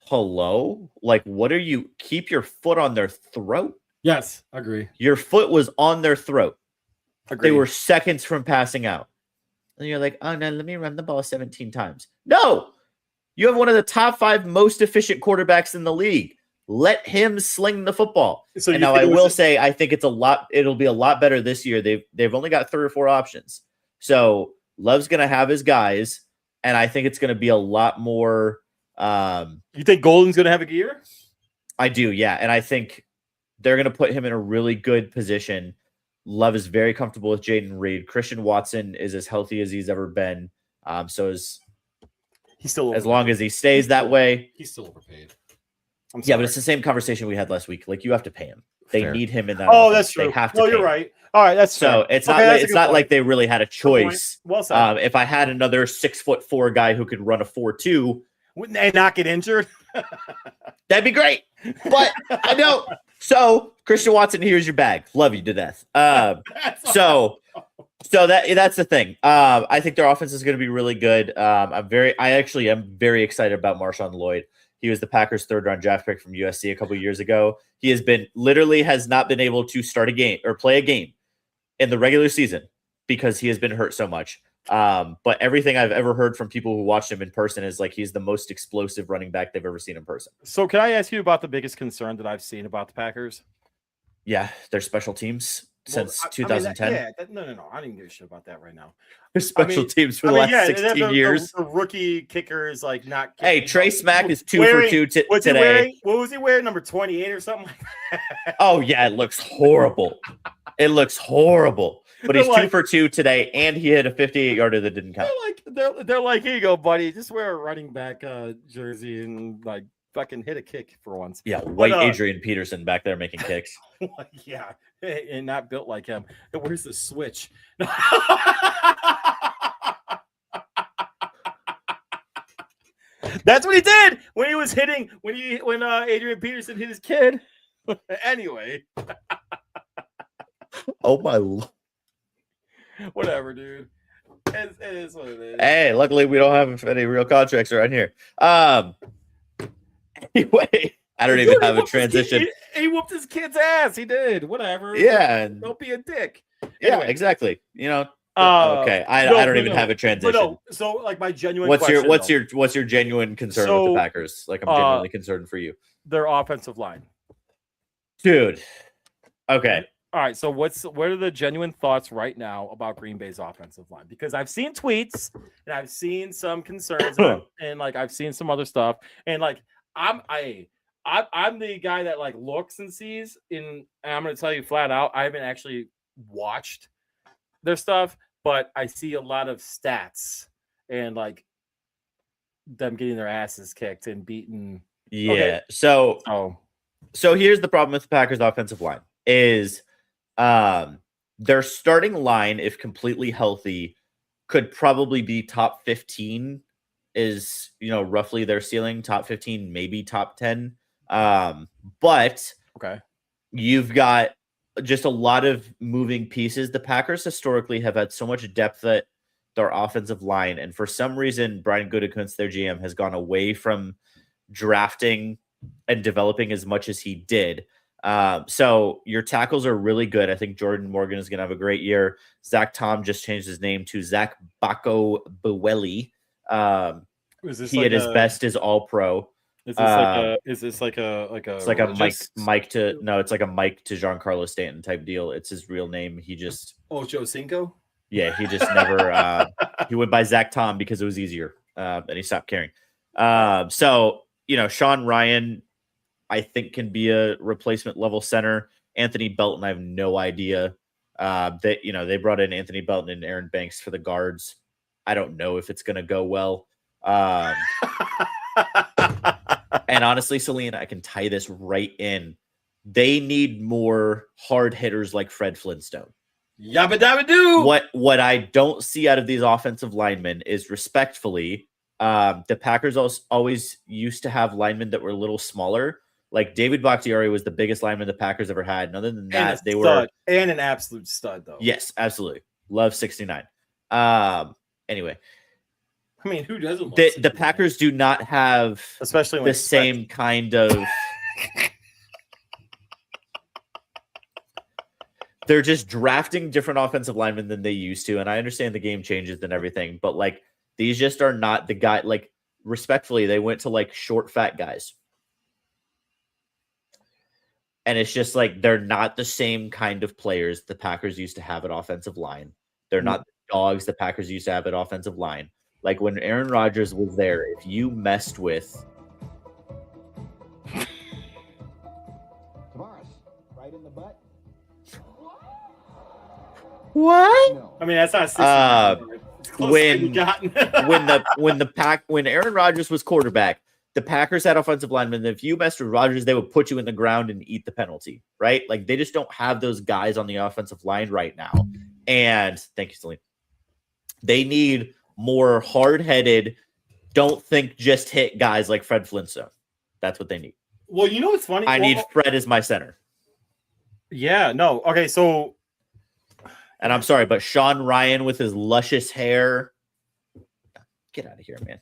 Hello? Like, what are you? Keep your foot on their throat. Yes, agree. Your foot was on their throat. Agree. They were seconds from passing out. And you're like, oh no, let me run the ball 17 times. No, you have one of the top 5 most efficient quarterbacks in the league. Let him sling the football. So and now I will say, I think it'll be a lot better this year. They've only got 3 or 4 options. So Love's going to have his guys. And I think it's going to be a lot more. You think Golden's going to have a gear? I do. Yeah. And I think they're going to put him in a really good position. Love is very comfortable with Jaden Reed. Christian Watson is as healthy as he's ever been. So he's still as long as he stays that way. He's still overpaid. Yeah, but it's the same conversation we had last week. Like you have to pay him. They need him in that. Oh, offense. that's true. They have to. No, pay you're him. right. All right, that's so fair. it's not like they really had a choice. Well said. If I had another 6'4" guy who could run a 4.2, wouldn't they not get injured? That'd be great. But I don't. So Christian Watson, here's your bag. Love you to death. So that's the thing. I think their offense is going to be really good. I actually am very excited about Marshawn Lloyd. He was the Packers' 3rd-round draft pick from USC a couple years ago. He has not been able to start a game or play a game in the regular season because he has been hurt so much. But everything I've ever heard from people who watched him in person is like he's the most explosive running back they've ever seen in person. So can I ask you about the biggest concern that I've seen about the Packers? Yeah, their special teams since 2010. No. I don't even give a shit about that right now. Their special teams for the last 16 years. The rookie kicker is like not. Hey, Trey Smack is 2 for 2 today. What was he wearing? Number 28 or something like that? Oh, yeah, it looks horrible. It looks horrible. But he's 2 for 2 today, and he hit a 58-yarder that didn't count. They're like, here you go, buddy. Just wear a running back jersey and like fucking hit a kick for once. Yeah, white Adrian Peterson back there making kicks. Yeah, and not built like him. Where's the switch? That's what he did when he was hitting when Adrian Peterson hit his kid. Anyway. Oh my Lord. Whatever, dude. It is what it is. Hey, luckily we don't have any real contracts around here. Anyway, I don't even have a transition. He whooped his kid's ass. He did. Whatever. Yeah. Don't be a dick. Yeah, exactly. Okay. I don't even have a transition. So like my genuine what's question, your genuine concern with the Packers? Like I'm genuinely concerned for you. Their offensive line. Dude. Okay. All right, so what are the genuine thoughts right now about Green Bay's offensive line? Because I've seen tweets and I've seen some concerns and like I've seen some other stuff, and like I'm the guy that like looks and sees, and I'm gonna tell you flat out, I haven't actually watched their stuff, but I see a lot of stats and like them getting their asses kicked and beaten. Yeah. Okay. So here's the problem with the Packers offensive line is their starting line, if completely healthy, could probably be top 15 is, roughly their ceiling, top 15, maybe top 10. But okay, you've got just a lot of moving pieces. The Packers historically have had so much depth at their offensive line. And for some reason, Brian Gutekunst, their GM, has gone away from drafting and developing as much as he did. So your tackles are really good. I think Jordan Morgan is going to have a great year. Zach Tom just changed his name to Zach Bako Buweli. He at his best is all pro. Is this like a it's like a Mike to Giancarlo Stanton type deal. It's his real name. He just Ocho Cinco. Yeah, he just never he went by Zach Tom because it was easier. And he stopped caring. So Sean Ryan, I think, can be a replacement level center. Anthony Belton, I have no idea. They brought in Anthony Belton and Aaron Banks for the guards. I don't know if it's going to go well. And honestly, Selena, I can tie this right in. They need more hard hitters like Fred Flintstone. Yabba dabba doo. What I don't see out of these offensive linemen is, respectfully, the Packers always used to have linemen that were a little smaller. Like David Bakhtiari was the biggest lineman the Packers ever had. And other than that, they were an absolute stud, though. Yes, absolutely. Love 69. Anyway. I mean, who doesn't love the Packers do not have especially the same kind of they're just drafting different offensive linemen than they used to. And I understand the game changes and everything, but like these just are not the guy. Like, respectfully, they went to like short, fat guys. And it's just like they're not the same kind of players the Packers used to have at offensive line. They're not the dogs the Packers used to have at offensive line. Like when Aaron Rodgers was there, if you messed with Tavares, right in the butt. What? I mean, that's not when Aaron Rodgers was quarterback, the Packers had offensive linemen that if you messed with Rodgers, they would put you in the ground and eat the penalty, right? Like they just don't have those guys on the offensive line right now. And thank you, Celine. They need more hard-headed, don't think, just hit guys like Fred Flintstone. That's what they need. Well, you know what's funny? I need Fred as my center. Yeah, no. Okay, so... And I'm sorry, but Sean Ryan with his luscious hair. Get out of here, man.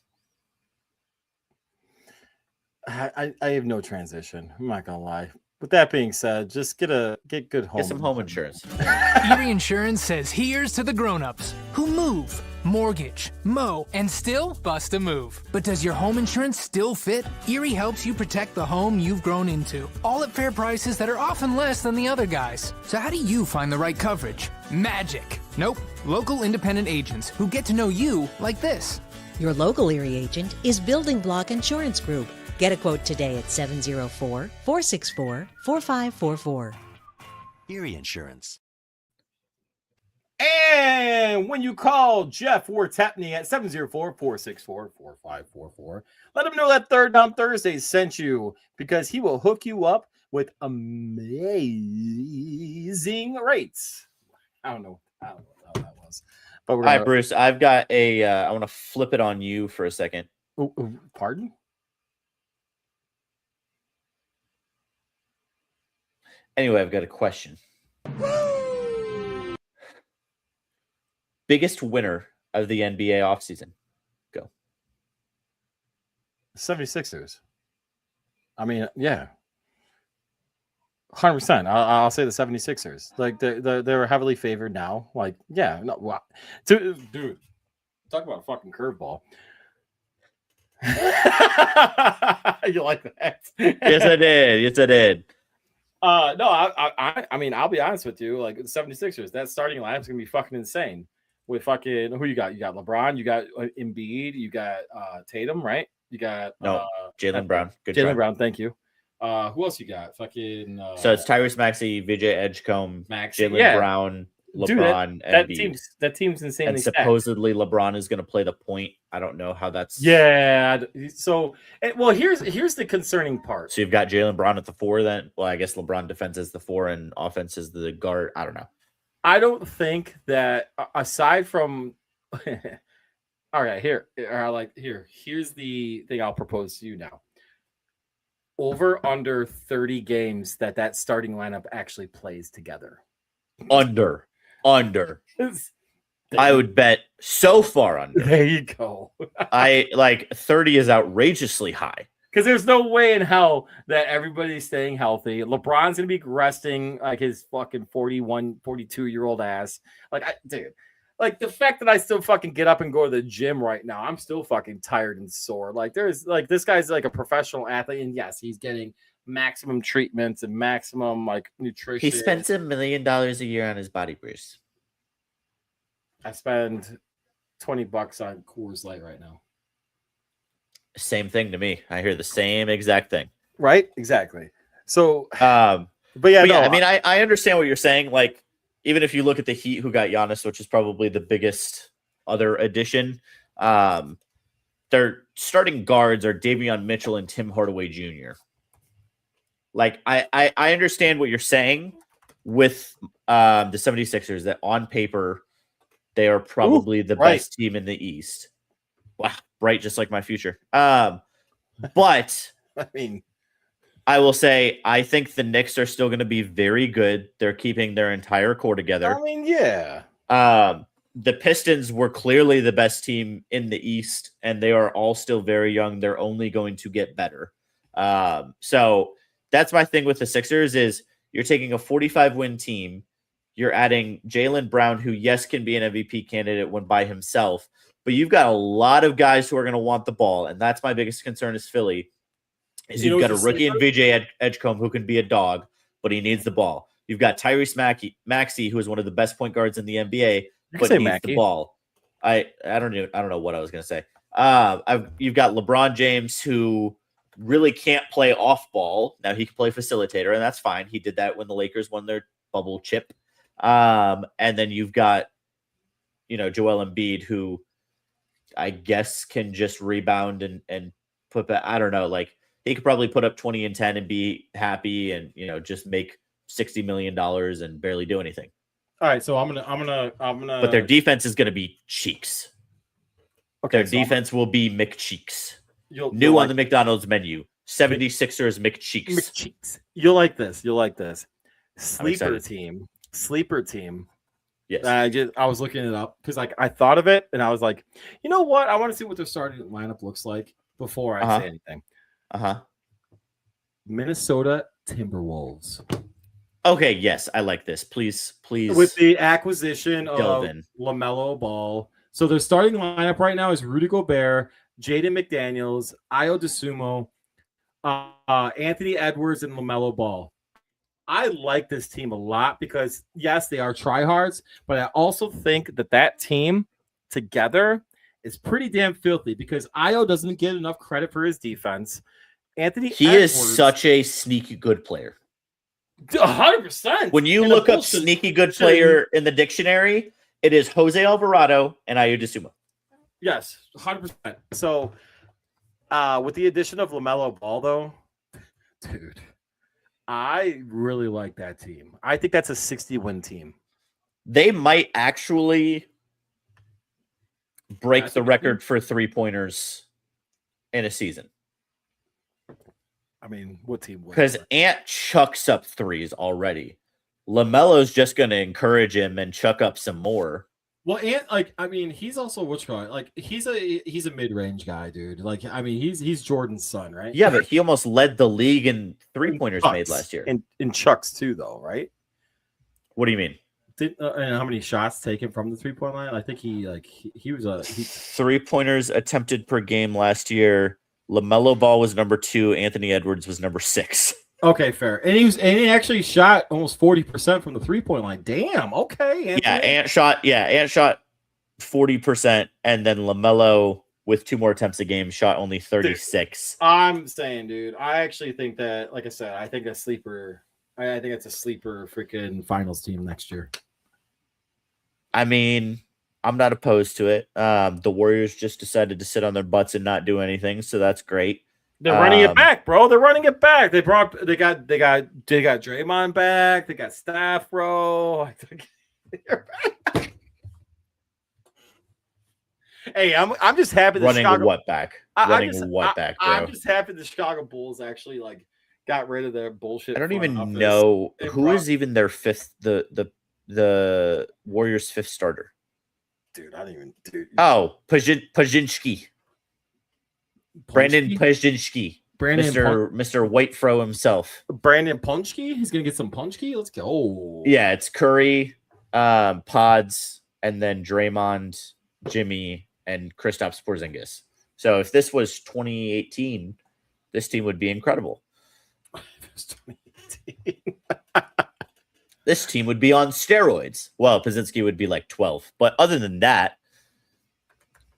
I have no transition. I'm not going to lie. With that being said, just get good home. Get some home insurance. Erie Insurance says here's to the grown-ups who move, mortgage, mow, and still bust a move. But does your home insurance still fit? Erie helps you protect the home you've grown into, all at fair prices that are often less than the other guys. So how do you find the right coverage? Magic. Nope. Local independent agents who get to know you like this. Your local Erie agent is Building Block Insurance Group. Get a quote today at 704-464-4544. Erie Insurance. And when you call Jeff Wartepney at 704-464-4544, let him know that Third Down Thursday sent you, because he will hook you up with amazing rates. I don't know how that was. But All right, Bruce, I've got I want to flip it on you for a second. Pardon? Anyway, I've got a question. Biggest winner of the NBA offseason? Go. 76ers. I mean, yeah. 100%. I'll say the 76ers. Like they're heavily favored now. Like, yeah, no, wow. Dude, talk about a fucking curveball. You like that? Yes, I did. No, I mean, I'll be honest with you. Like the 76ers, that starting lineup's gonna be fucking insane. With fucking who you got? You got LeBron, you got Embiid, you got Tatum, right? You got Jaylen Brown. Good Jaylen try. Brown, thank you. Who else you got? Fucking So it's Tyrese Maxey, Vijay Edgecombe, Maxey. Jaylen Yeah. Brown, LeBron, Dude, that Embiid. team's insanely And stacked. supposedly LeBron is going to play the point. I don't know how that's. Yeah. So, well, here's the concerning part. So you've got Jaylen Brown at the 4 then. Well, I guess LeBron defense is the 4 and offense is the guard. I don't know. I don't think that aside from all right, here's the thing I'll propose to you now. Over under 30 games that starting lineup actually plays together. Under. I would bet so far under. There you go. I like 30 is outrageously high. Because there's no way in hell that everybody's staying healthy. LeBron's going to be resting like his fucking 41, 42-year-old ass. Dude, like the fact that I still fucking get up and go to the gym right now, I'm still fucking tired and sore. Like there's like this guy's like a professional athlete. And yes, he's getting maximum treatments and maximum like nutrition. He spends $1 million a year on his body, Bruce. I spend $20 on Coors Light right now. Same thing to me. I hear the same exact thing. Right? Exactly. So, But yeah, I mean, I understand what you're saying. Like, even if you look at the Heat, who got Giannis, which is probably the biggest other addition, their starting guards are Davion Mitchell and Tim Hardaway Jr. Like, I understand what you're saying with the 76ers, that on paper, they are probably the best team in the East. Wow, bright, just like my future. But I mean, I will say, I think the Knicks are still going to be very good. They're keeping their entire core together. I mean, yeah. The Pistons were clearly the best team in the East, and they are all still very young. They're only going to get better. So that's my thing with the Sixers is you're taking a 45-win team. You're adding Jaylen Brown, who, yes, can be an MVP candidate when by himself, but you've got a lot of guys who are going to want the ball, and that's my biggest concern is Philly. Is you've got a rookie in Vijay Edgecombe who can be a dog, but he needs the ball. You've got Tyrese Maxey, who is one of the best point guards in the NBA, but needs the ball. I don't know what I was going to say. You've got LeBron James, who really can't play off ball. Now he can play facilitator, and that's fine. He did that when the Lakers won their bubble chip. And then you've got, Joel Embiid, who I guess can just rebound and put back. I don't know. Like he could probably put up 20 and 10 and be happy and, just make $60 million and barely do anything. All right. So I'm gonna, but their defense is going to be cheeks. Okay. Their defense will be McCheeks. New on the McDonald's menu. 76ers McCheeks. McCheeks. You'll like this. Sleeper team. Yes. I was looking it up because I thought of it and I was like, you know what? I want to see what their starting lineup looks like before I say anything. Minnesota Timberwolves. Okay, yes, I like this. Please. With the acquisition of LaMelo Ball. So their starting lineup right now is Rudy Gobert, Jaden McDaniels, Ayo Dosunmu, Anthony Edwards, and LaMelo Ball. I like this team a lot because, yes, they are tryhards, but I also think that team together is pretty damn filthy because Ayo doesn't get enough credit for his defense. He is such a sneaky good player. 100%. When you look up sneaky good player in the dictionary, it is Jose Alvarado and Ayo Dosunmu. Yes, 100%. So, with the addition of LaMelo Ball, though, dude, I really like that team. I think that's a 60-win team. They might actually break the record for three-pointers in a season. I mean, what team? Because Ant chucks up threes already. LaMelo's just going to encourage him and chuck up some more. Well, Ant, he's also he's a mid-range guy, dude. He's Jordan's son, right? Yeah, but he almost led the league in three-pointers made last year. In chucks too, though, right? What do you mean? And how many shots taken from the three-point line? I think he was three-pointers attempted per game last year. LaMelo Ball was number 2. Anthony Edwards was number 6. Okay, fair. And he actually shot almost 40% from the 3-point line. Damn. Okay. Yeah, Anthony. Ant shot 40%, and then LaMelo with 2 more attempts a game shot only 36. I'm saying, dude, I actually think that, like I said, I think a sleeper. I think it's a sleeper freaking finals team next year. I mean, I'm not opposed to it. The Warriors just decided to sit on their butts and not do anything, so that's great. They're running it back, bro. They're running it back. They got Draymond back. They got Steph, bro. Hey, I'm just happy. Running what back? Running what back, bro? I'm just happy the Chicago Bulls actually like got rid of their bullshit. I don't front even office. know They who brought- is even their fifth. The Warriors' 5th starter. Dude, I don't even. Dude, Oh, Pajinski. Brandon Pajinski. Mr. White Fro himself. Brandon Punchki. He's gonna get some Punchki. Let's go. Yeah, it's Curry, Pods, and then Draymond, Jimmy, and Kristaps Porzingis. So if this was 2018, this team would be incredible. This team would be on steroids. Well, Pajinski would be like 12. But other than that,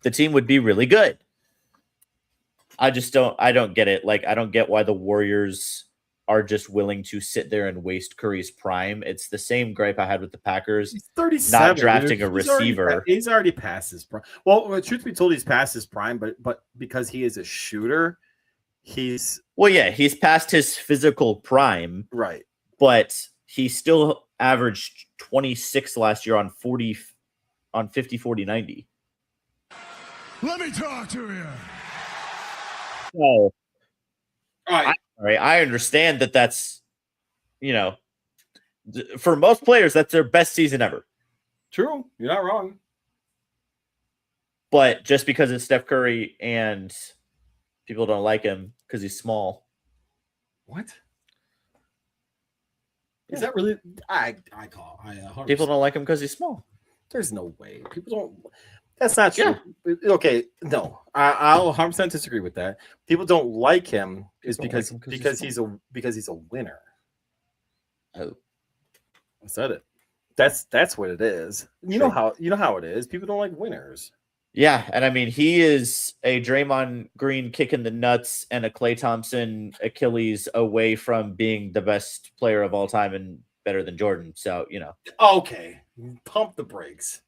the team would be really good. I don't get it. Like, I don't get why the Warriors are just willing to sit there and waste Curry's prime. It's the same gripe I had with the Packers. He's 37. Not drafting dude. a receiver. He's already past his prime. Well, truth be told, he's past his prime, but because he is a shooter, he's he's past his physical prime, right. but he still averaged 26 last year on 50, 40, 90. Let me talk to you. So, All right. all right, I understand that that's, for most players, that's their best season ever. True. You're not wrong. But just because it's Steph Curry and people don't like him because he's small. What? Is that really? I People don't like him because he's small. There's no way. People don't. That's not true. Okay, no, I'll 100% disagree with that. People don't like him is because he's a winner. Oh, I said it. That's what it is. You know how it is. People don't like winners. Yeah, and I mean he is a Draymond Green kick in the nuts and a Klay Thompson Achilles away from being the best player of all time and better than Jordan. So Okay, pump the brakes.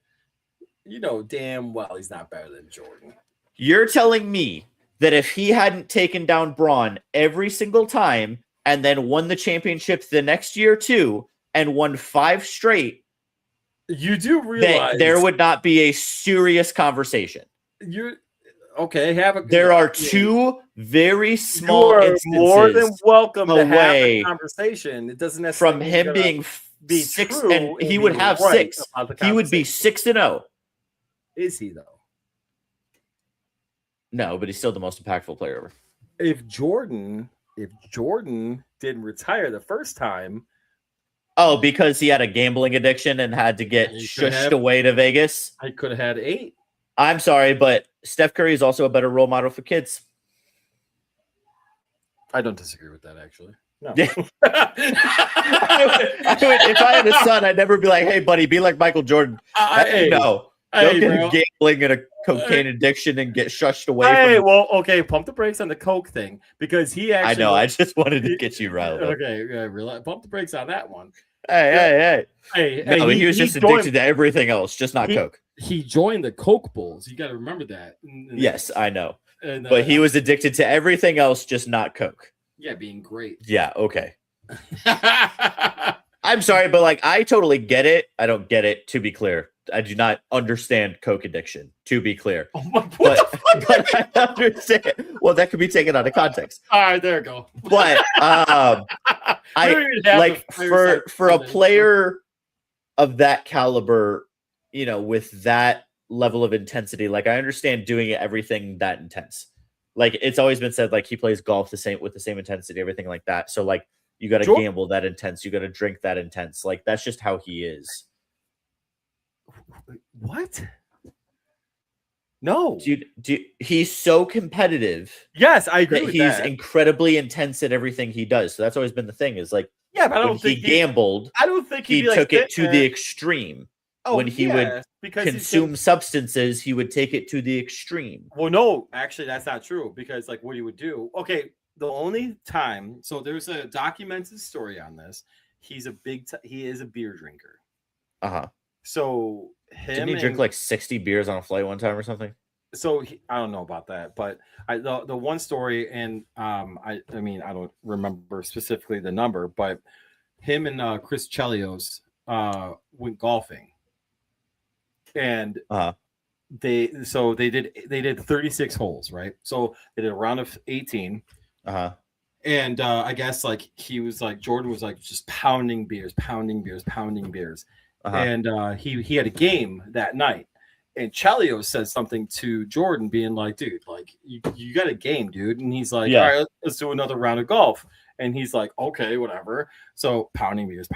You know damn well he's not better than Jordan. You're telling me that if he hadn't taken down Braun every single time and then won the championship the next year too and won 5 straight, you do realize that there would not be a serious conversation. There are 2 very small instances more than welcome to have away a conversation. It doesn't necessarily from him being be 6, true and he would be have right 6. about the He would be conversation. 6-0. Is he though? No, but he's still the most impactful player ever. If Jordan didn't retire the first time, Oh, because he had a gambling addiction and had to get He could shushed have. away to Vegas. I could have had 8. I'm sorry, but Steph Curry is also a better role model for kids. I don't disagree with that actually. No. Yeah. If I had a son, I'd never be like, "Hey, buddy, be like Michael Jordan." No, don't get gambling and a cocaine addiction and get shushed away. Hey, from well, okay, pump the brakes on the coke thing because he I actually. know. I just wanted to get you riled up. Okay, pump the brakes on that one. Hey. No, he was just joined- addicted to everything else, just not coke. He joined the Coke Bulls. You got to remember that. Yes, I know. And, But he was addicted to everything else, just not coke. Yeah, being great. Yeah, okay. I'm sorry, but like I totally get it. I don't get it, to be clear. I do not understand coke addiction, to be clear. Oh my, But I understand. Well, that could be taken out of context. All right, there we go. But I like for a player of that caliber, with that level of intensity, like I understand doing everything that intense. Like it's always been said, like he plays golf with the same intensity, everything like that. So like you got to gamble that intense, you got to drink that intense. Like that's just how he is. What? No. He's so competitive Yes, I agree that with he's that. incredibly intense at everything he does. So that's always been the thing. Is like Yeah, but I when don't he think gambled, I don't think he he'd be like took it to sitting the there- extreme. Oh, When he would because he's consume substances, he would take it to the extreme. Well, no, actually, that's not true because, like, what he would do. Okay, the only time, so there's a documented story on this. He is a beer drinker. Uh-huh. So Didn't he drink like 60 beers on a flight one time or something? So I don't know about that, but the one story, and I mean I don't remember specifically the number, but him and Chris Chelios went golfing, and they did 36 holes, right? So they did a round of 18. And I guess like he was like Jordan was like just pounding beers. And he had a game that night. And Chelios said something to Jordan, being like, dude, like you got a game, dude. And he's like, all right, let's do another round of golf. And he's like, okay, whatever. So pounding beers.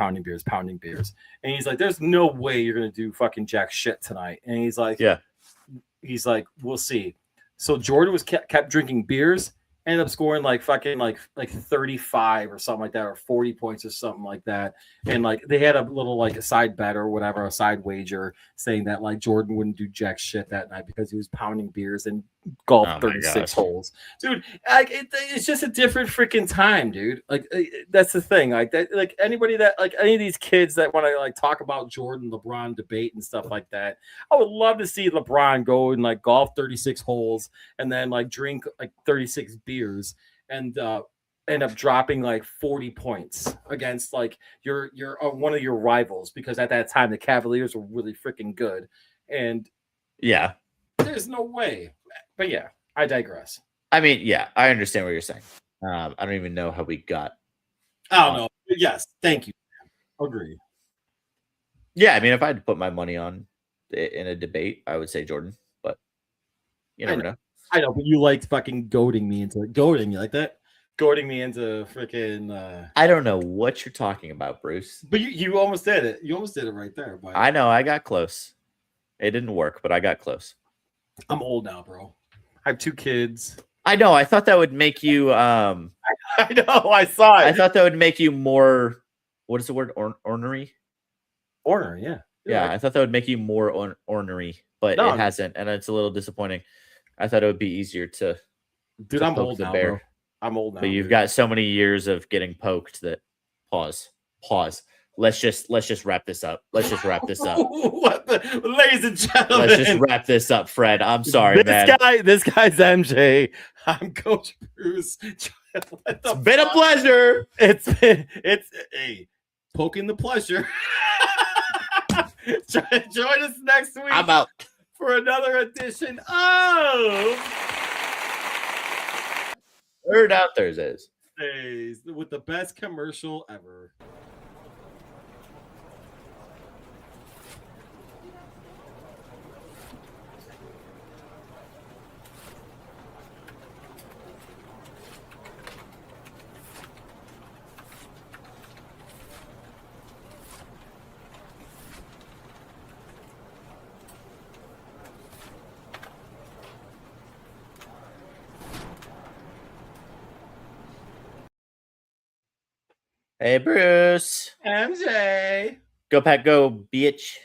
And he's like, there's no way you're gonna do fucking jack shit tonight. And he's like, we'll see. So Jordan was kept drinking beers, ended up scoring like fucking like 35 or something like that, or 40 points or something like that. And like they had a little like a side bet or whatever, a side wager saying that like Jordan wouldn't do jack shit that night because he was pounding beers and golf 36 holes. Dude, like it's just a different freaking time, dude. Like that's the thing. Like that, like anybody that like any of these kids that want to like talk about Jordan LeBron debate and stuff like that, I would love to see LeBron go and like golf 36 holes and then like drink like 36 beers and end up dropping like 40 points against like your one of your rivals, because at that time the Cavaliers were really freaking good. And there's no way. But yeah, I digress. I mean, yeah, I understand what you're saying. I don't even know how we got. I don't know. Yes, thank you. Agree. Yeah, I mean, if I had to put my money on in a debate, I would say Jordan. But you never know. I know, but you liked fucking goading me into goading. You like that? Goading me into freaking. I don't know what you're talking about, Bruce. But you almost did it. You almost did it right there. But I know I got close. It didn't work, but I got close. I'm old now, bro. I have 2 kids. I know. I thought that would make you. I know. I saw it. I thought that would make you more. What is the word? Ornery. Ornery, yeah. Yeah, I thought that would make you more ornery, but it hasn't, and it's a little disappointing. I thought it would be easier to. Dude, I'm old now, bro. I'm old now. But you've got so many years of getting poked that. Pause. Let's just wrap this up. Ladies and gentlemen, let's just wrap this up, Fred. I'm sorry, man. This guy's MJ. I'm Coach Bruce. It's been a pleasure. It's hey, poking the pleasure. Join us next week. I'm out for another edition of Third Down Thursdays with the best commercial ever. Hey, Bruce. MJ. Go Pack Go, bitch.